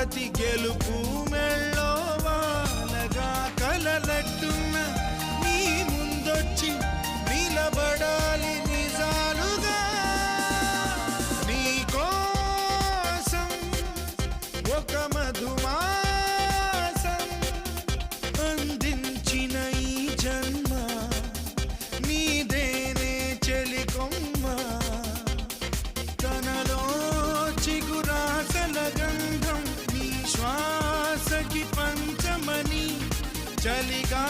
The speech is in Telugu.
ప్రతి గెలుపు మెళ్ళో వాలగా కలలట్టున్న నీ ముందొచ్చి నిలబడాలి నిజాలుగా. నీ కోసం ఒక మధుమాసం అందించిన ఈ జన్మ నీదేనే చెలికొమ్మ. తనలో చిగురాసల గంధం నీ శ్వాసకి పంచమని చలిగా